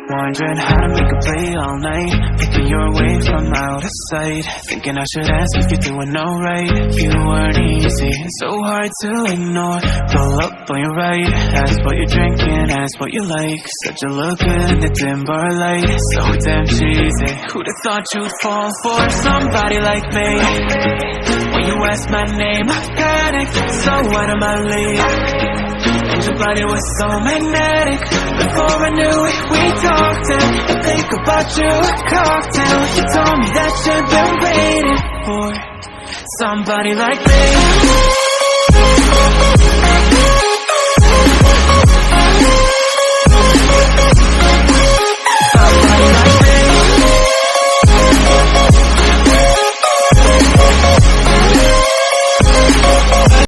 Wondering how to make a play all night, picking your way from out of sight. Thinking I should ask if you're doing alright. You weren't easy, so hard to ignore. Pull up on your right, ask what you're drinking, ask what you like. Said you look good in the dim bar light, so damn cheesy. Who'd have thought you'd fall for somebody like me? When you asked my name, I panicked, so out of my league. And your body was so magnetic. Before I knew it, we talked and I think about you a cocktail. You told me that you've been waiting for somebody like me.